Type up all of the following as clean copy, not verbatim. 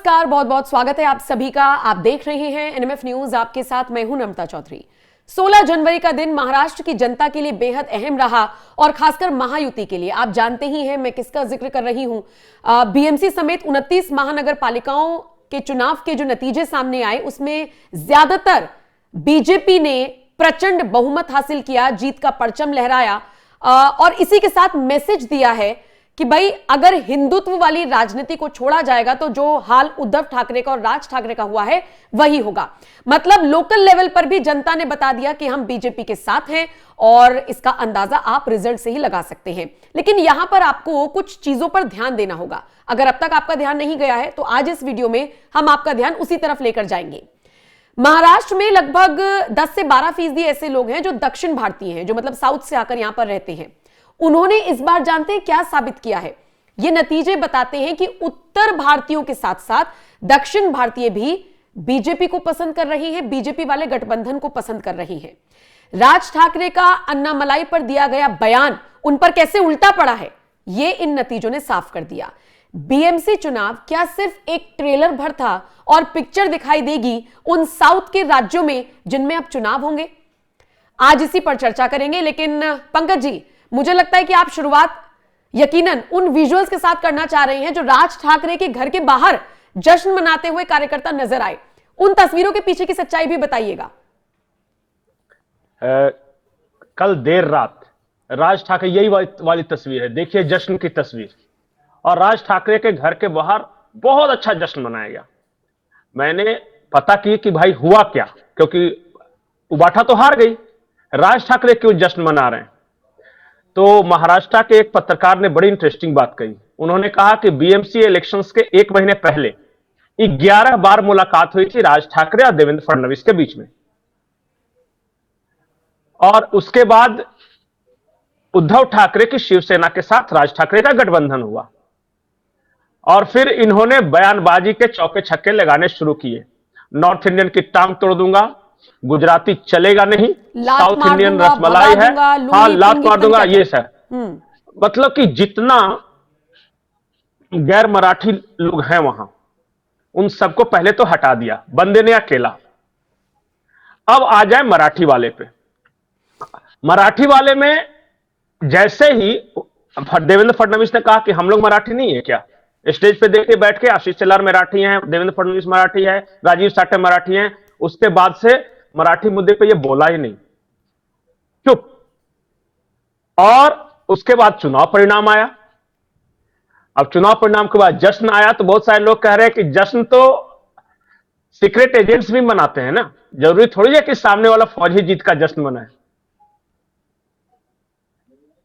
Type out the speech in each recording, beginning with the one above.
नमस्कार, बहुत बहुत स्वागत है आप सभी का। आप देख रहे हैं एनएमएफ न्यूज, आपके साथ मैं हूं नम्रता चौधरी। 16 जनवरी का दिन महाराष्ट्र की जनता के लिए बेहद अहम रहा और खासकर महायुति के लिए। आप जानते ही हैं मैं किसका जिक्र कर रही हूं। बीएमसी समेत 29 महानगर पालिकाओं के चुनाव के जो नतीजे सामने आए उसमें ज्यादातर बीजेपी ने प्रचंड बहुमत हासिल किया, जीत का परचम लहराया और इसी के साथ मैसेज दिया है कि भाई अगर हिंदुत्व वाली राजनीति को छोड़ा जाएगा तो जो हाल उद्धव ठाकरे का और राज ठाकरे का हुआ है वही होगा। मतलब लोकल लेवल पर भी जनता ने बता दिया कि हम बीजेपी के साथ हैं और इसका अंदाजा आप रिजल्ट से ही लगा सकते हैं। लेकिन यहां पर आपको कुछ चीजों पर ध्यान देना होगा। अगर अब तक आपका ध्यान नहीं गया है तो आज इस वीडियो में हम आपका ध्यान उसी तरफ लेकर जाएंगे। महाराष्ट्र में लगभग 10 से 12% ऐसे लोग हैं जो दक्षिण भारतीय हैं, जो मतलब साउथ से आकर यहां पर रहते हैं। उन्होंने इस बार जानते हैं क्या साबित किया है? ये नतीजे बताते हैं कि उत्तर भारतीयों के साथ साथ दक्षिण भारतीय भी बीजेपी को पसंद कर रही हैं, बीजेपी वाले गठबंधन को पसंद कर रही हैं। राज ठाकरे का अन्नामलाई पर दिया गया बयान उन पर कैसे उल्टा पड़ा है, ये इन नतीजों ने साफ कर दिया। बीएमसी चुनाव क्या सिर्फ एक ट्रेलर भर था और पिक्चर दिखाई देगी उन साउथ के राज्यों में जिनमें अब चुनाव होंगे? आज इसी पर चर्चा करेंगे। लेकिन पंकज जी, मुझे लगता है कि आप शुरुआत यकीनन उन विजुअल्स के साथ करना चाह रहे हैं जो राज ठाकरे के घर के बाहर जश्न मनाते हुए कार्यकर्ता नजर आए। उन तस्वीरों के पीछे की सच्चाई भी बताइएगा। कल देर रात राज ठाकरे, यही वाली तस्वीर है, देखिए जश्न की तस्वीर, और राज ठाकरे के घर के बाहर बहुत अच्छा जश्न मनाया गया। मैंने पता की कि भाई हुआ क्या, क्योंकि उबाठा तो हार गई, राज ठाकरे क्यों जश्न मना रहे हैं। तो महाराष्ट्र के एक पत्रकार ने बड़ी इंटरेस्टिंग बात कही। उन्होंने कहा कि बीएमसी इलेक्शंस के 1 महीने पहले 11 बार मुलाकात हुई थी राज ठाकरे और देवेंद्र फडणवीस के बीच में, और उसके बाद उद्धव ठाकरे की शिवसेना के साथ राज ठाकरे का गठबंधन हुआ और फिर इन्होंने बयानबाजी के चौके छक्के लगाने शुरू किए। नॉर्थ इंडियन की टांग तोड़ दूंगा, गुजराती चलेगा नहीं, साउथ इंडियन रसमलाई है, हाँ लात मार दूंगा, ये सर। मतलब कि जितना गैर मराठी लोग हैं वहां, उन सबको पहले तो हटा दिया बंदे ने अकेला। अब आ जाए मराठी वाले पे। मराठी वाले में जैसे ही देवेंद्र फडणवीस ने कहा कि हम लोग मराठी नहीं है क्या, स्टेज पे देखते बैठ के आशीष शेलार मराठी हैं, देवेंद्र फडणवीस मराठी है, राजीव साठे मराठी हैं, उसके बाद से मराठी मुद्दे पे ये बोला ही नहीं, चुप। और उसके बाद चुनाव परिणाम आया। अब चुनाव परिणाम के बाद जश्न आया तो बहुत सारे लोग कह रहे हैं कि जश्न तो सीक्रेट एजेंट्स भी मनाते हैं ना, जरूरी थोड़ी है कि सामने वाला फौज ही जीत का जश्न मनाए।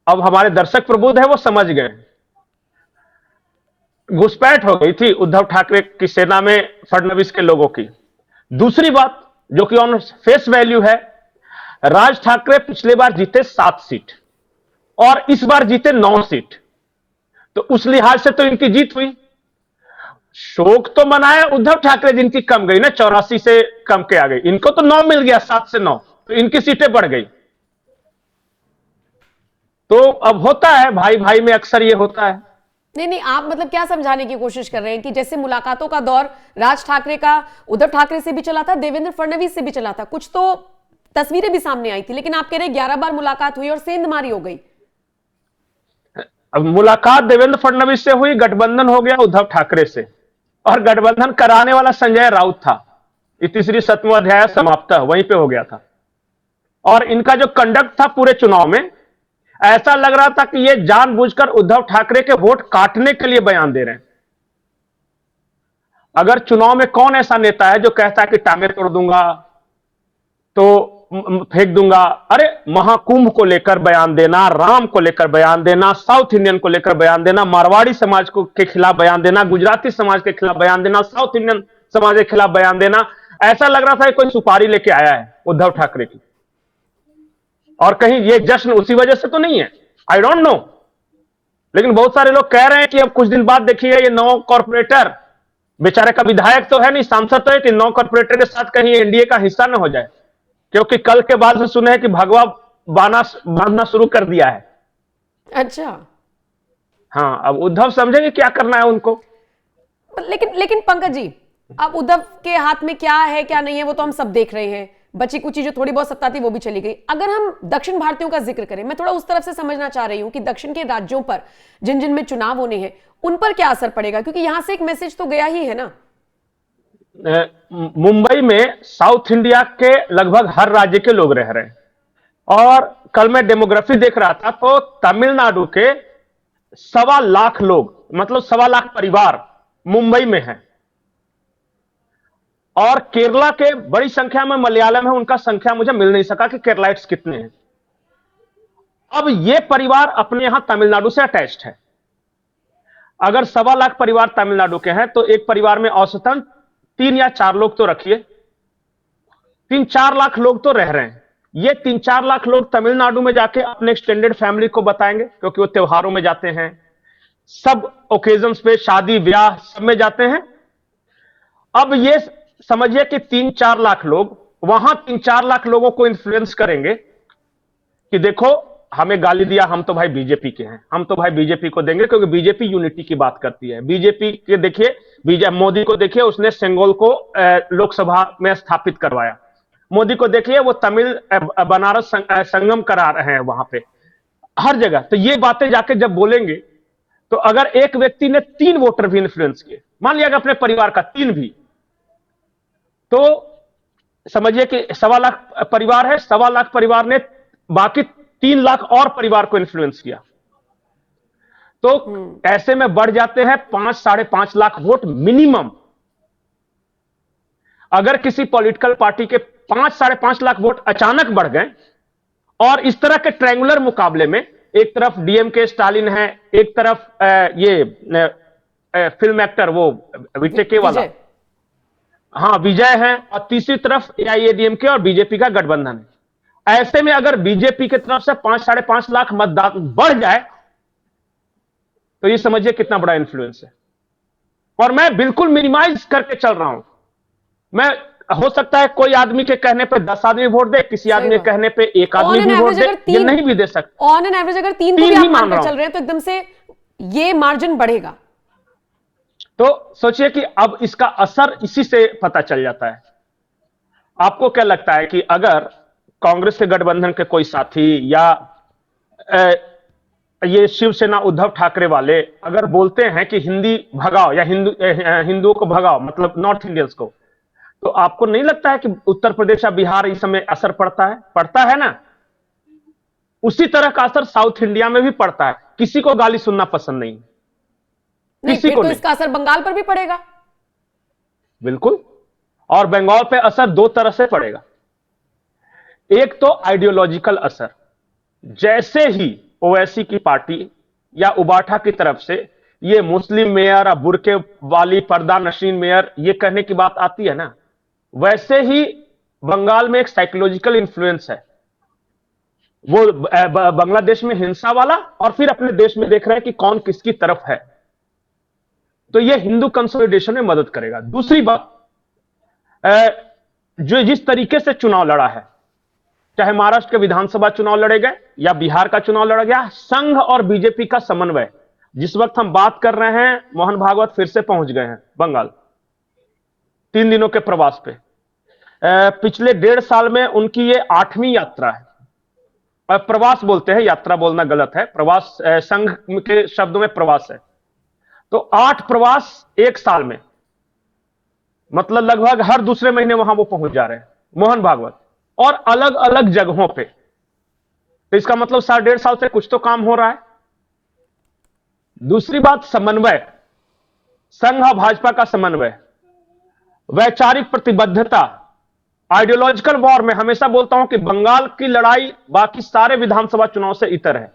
अब हमारे दर्शक प्रबुद्ध है, वो समझ गए। घुसपैठ हो गई थी उद्धव ठाकरे की सेना में फडणवीस के लोगों की। दूसरी बात जो कि ऑन फेस वैल्यू है, राज ठाकरे पिछले बार जीते 7 सीट और इस बार जीते 9 सीट, तो उस लिहाज से तो इनकी जीत हुई। शोक तो मनाया उद्धव ठाकरे जिनकी कम गई ना, 84 से कम के आ गई, इनको तो 9 मिल गया, 7 से 9, तो इनकी सीटें बढ़ गई। तो अब होता है भाई भाई में, अक्सर ये होता है। नहीं, आप मतलब क्या समझाने की कोशिश कर रहे हैं कि जैसे मुलाकातों का दौर राज ठाकरे का उद्धव ठाकरे से भी चला था, देवेंद्र फडणवीस से भी चला था, कुछ तो तस्वीरें भी सामने आई थी, लेकिन आप कह रहे हैं 11 बार मुलाकात हुई और सेंधमारी हो गई। अब मुलाकात देवेंद्र फडणवीस से हुई, गठबंधन हो गया उद्धव ठाकरे से, और गठबंधन कराने वाला संजय राउत था। तीसरी 7वां अध्याय समाप्त वहीं पे हो गया था। और इनका जो कंडक्ट था पूरे चुनाव में, ऐसा लग रहा था कि ये जानबूझकर उद्धव ठाकरे के वोट काटने के लिए बयान दे रहे हैं। अगर चुनाव में कौन ऐसा नेता है जो कहता है कि टांगे तोड़ दूंगा तो फेंक दूंगा? अरे महाकुंभ को लेकर बयान देना, राम को लेकर बयान देना, साउथ इंडियन को लेकर बयान देना, मारवाड़ी समाज को के खिलाफ बयान देना, गुजराती समाज के खिलाफ बयान देना, साउथ इंडियन समाज के खिलाफ बयान देना, ऐसा लग रहा था कि कोई सुपारी लेके आया है उद्धव ठाकरे की। और कहीं ये जश्न उसी वजह से तो नहीं है, आई डोंट नो। लेकिन बहुत सारे लोग कह रहे हैं कि अब कुछ दिन बाद देखिए ये 9 कॉर्पोरेटर, बेचारे का विधायक तो है नहीं, सांसद तो है, कि 9 कॉर्पोरेटर के साथ कहीं एनडीए का हिस्सा न हो जाए, क्योंकि कल के बाद से सुने हैं कि भगवा बांधना शुरू कर दिया है। अच्छा, हाँ, अब उद्धव समझेंगे क्या करना है उनको। लेकिन लेकिन पंकज जी, अब उद्धव के हाथ में क्या है क्या नहीं है वो तो हम सब देख रहे हैं। बची कुची जो थोड़ी बहुत सत्ता थी वो भी चली गई। अगर हम दक्षिण भारतीयों का जिक्र करें, मैं थोड़ा उस तरफ से समझना चाह रही हूं कि दक्षिण के राज्यों पर जिन जिन में चुनाव होने हैं उन पर क्या असर पड़ेगा, क्योंकि यहां से एक मैसेज तो गया ही है ना। मुंबई में साउथ इंडिया के लगभग हर राज्य के लोग रह रहे हैं, और कल मैं डेमोग्राफी देख रहा था तो तमिलनाडु के 1.25 लाख लोग, मतलब 1.25 लाख परिवार मुंबई में हैं, और केरला के बड़ी संख्या में मलयालम है। उनका संख्या मुझे मिल नहीं सका कि केरलाइट्स कितने हैं। अब ये परिवार अपने यहां तमिलनाडु से अटैच्ड है। अगर 1.25 लाख परिवार तमिलनाडु के हैं तो एक परिवार में औसतन 3 या 4 लोग तो रखिए, 3-4 लाख लोग तो रह रहे हैं। ये 3-4 लाख लोग तमिलनाडु में जाके अपने एक्सटेंडेड फैमिली को बताएंगे, क्योंकि वो त्योहारों में जाते हैं, सब ओकेजन्स पे, शादी ब्याह सब में जाते हैं। अब ये समझिए कि 3-4 लाख लोग वहां 3-4 लाख लोगों को इन्फ्लुएंस करेंगे कि देखो हमें गाली दिया, हम तो भाई बीजेपी के हैं, हम तो भाई बीजेपी को देंगे, क्योंकि बीजेपी यूनिटी की बात करती है। बीजेपी के देखिए, मोदी को देखिए, उसने सेंगोल को लोकसभा में स्थापित करवाया। मोदी को देखिए, वो तमिल बनारस संगम करा रहे हैं वहां पे, हर जगह। तो ये बातें जाके जब बोलेंगे, तो अगर एक व्यक्ति ने 3 वोटर भी इन्फ्लुएंस किए, मान लिया अपने परिवार का 3 भी, तो समझिए कि 1.25 लाख परिवार है, 1.25 लाख परिवार ने बाकी 3 लाख और परिवार को इन्फ्लुएंस किया, तो ऐसे में बढ़ जाते हैं 5-5.5 लाख वोट मिनिमम। अगर किसी पॉलिटिकल पार्टी के 5-5.5 लाख वोट अचानक बढ़ गए, और इस तरह के ट्रायंगुलर मुकाबले में एक तरफ डीएमके स्टालिन है, एक तरफ ये फिल्म एक्टर वो विटेके वाला, हाँ विजय है, और तीसरी तरफ एआईएडीएमके और बीजेपी का गठबंधन है। ऐसे में अगर बीजेपी की तरफ से 5-5.5 लाख मतदान बढ़ जाए, तो ये समझिए कितना बड़ा इन्फ्लुएंस है। और मैं बिल्कुल मिनिमाइज करके चल रहा हूं। मैं, हो सकता है कोई आदमी के कहने पे 10 आदमी वोट दे, किसी आदमी के कहने पे 1 आदमी भी वोट दे, ये नहीं भी दे सकते। ऑन एन एवरेज अगर 3 भी आप मानकर चल रहे हैं तो एकदम से ये मार्जिन बढ़ेगा। तो सोचिए कि अब इसका असर इसी से पता चल जाता है। आपको क्या लगता है कि अगर कांग्रेस के गठबंधन के कोई साथी या ये शिवसेना उद्धव ठाकरे वाले अगर बोलते हैं कि हिंदी भगाओ या हिंदुओं को भगाओ, मतलब नॉर्थ इंडियंस को, तो आपको नहीं लगता है कि उत्तर प्रदेश या बिहार इस समय असर पड़ता है ना? उसी तरह का असर साउथ इंडिया में भी पड़ता है। किसी को गाली सुनना पसंद नहीं, किसी को तो इसका असर बंगाल पर भी पड़ेगा। बिल्कुल, और बंगाल पे असर 2 तरह से पड़ेगा। एक तो आइडियोलॉजिकल असर, जैसे ही ओवैसी की पार्टी या उबाठा की तरफ से ये मुस्लिम मेयर, बुरके वाली पर्दा नशीन मेयर, ये कहने की बात आती है ना, वैसे ही बंगाल में एक साइकोलॉजिकल इन्फ्लुएंस है। वो बांग्लादेश में हिंसा वाला, और फिर अपने देश में देख रहे हैं कि कौन किसकी तरफ है। तो ये हिंदू कंसोलिडेशन में मदद करेगा। दूसरी बात, जो जिस तरीके से चुनाव लड़ा है, चाहे महाराष्ट्र के विधानसभा चुनाव लड़े गए या बिहार का चुनाव लड़ा गया, संघ और बीजेपी का समन्वय, जिस वक्त हम बात कर रहे हैं मोहन भागवत फिर से पहुंच गए हैं बंगाल 3 दिनों के प्रवास पे। पिछले 1.5 साल में उनकी ये 8वीं यात्रा है। प्रवास बोलते हैं, यात्रा बोलना गलत है, प्रवास संघ के शब्दों में प्रवास है। तो 8 प्रवास 1 साल में, मतलब लगभग हर दूसरे महीने वहां वो पहुंच जा रहे हैं मोहन भागवत, और अलग अलग जगहों पे। तो इसका मतलब 1.5 साल से कुछ तो काम हो रहा है। दूसरी बात, समन्वय, संघ और भाजपा का समन्वय, वैचारिक प्रतिबद्धता। आइडियोलॉजिकल वॉर में हमेशा बोलता हूं कि बंगाल की लड़ाई बाकी सारे विधानसभा चुनाव से इतर है।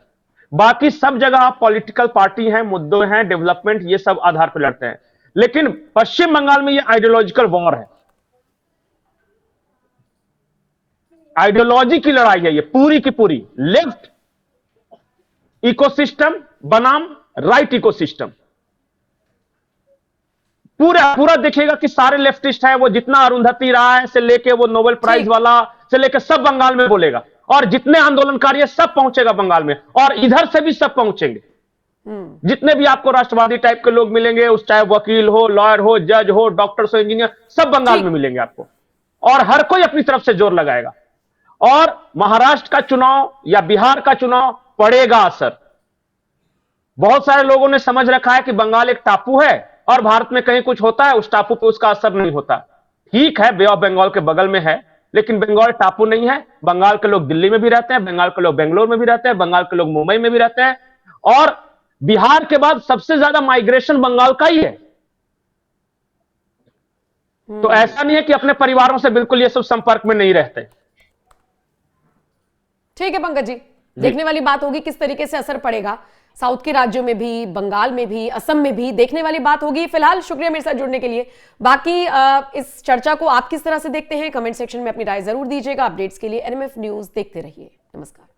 बाकी सब जगह आप पॉलिटिकल पार्टी हैं, मुद्दे हैं, डेवलपमेंट, ये सब आधार पर लड़ते हैं, लेकिन पश्चिम बंगाल में ये आइडियोलॉजिकल वॉर है, आइडियोलॉजी की लड़ाई है ये पूरी की पूरी। लेफ्ट इकोसिस्टम बनाम राइट इकोसिस्टम, पूरा देखिएगा कि सारे लेफ्टिस्ट हैं। वो जितना अरुंधति राय से लेके वो नोबेल प्राइज वाला से लेके सब बंगाल में बोलेगा, और जितने आंदोलनकारी है सब पहुंचेगा बंगाल में, और इधर से भी सब पहुंचेंगे। जितने भी आपको राष्ट्रवादी टाइप के लोग मिलेंगे, उस चाहे वकील हो, लॉयर हो, जज हो, डॉक्टर हो, इंजीनियर, सब बंगाल में मिलेंगे आपको। और हर कोई अपनी तरफ से जोर लगाएगा। और महाराष्ट्र का चुनाव या बिहार का चुनाव पड़ेगा असर। बहुत सारे लोगों ने समझ रखा है कि बंगाल एक टापू है और भारत में कहीं कुछ होता है, उस टापू पे उसका असर नहीं होता। ठीक है, बे ऑफ बंगाल के बगल में है, लेकिन बंगाल टापू नहीं है। बंगाल के लोग दिल्ली में भी रहते हैं, बंगाल के लोग बेंगलोर में भी रहते हैं, बंगाल के लोग मुंबई में भी रहते हैं। और बिहार के बाद सबसे ज्यादा माइग्रेशन बंगाल का ही है। तो ऐसा नहीं है कि अपने परिवारों से बिल्कुल ये सब संपर्क में नहीं रहते। ठीक है पंकज जी, देखने वाली बात होगी किस तरीके से असर पड़ेगा साउथ के राज्यों में भी, बंगाल में भी, असम में भी, देखने वाली बात होगी। फिलहाल शुक्रिया मेरे साथ जुड़ने के लिए। बाकी इस चर्चा को आप किस तरह से देखते हैं, कमेंट सेक्शन में अपनी राय जरूर दीजिएगा। अपडेट्स के लिए एनएमएफ न्यूज देखते रहिए। नमस्कार।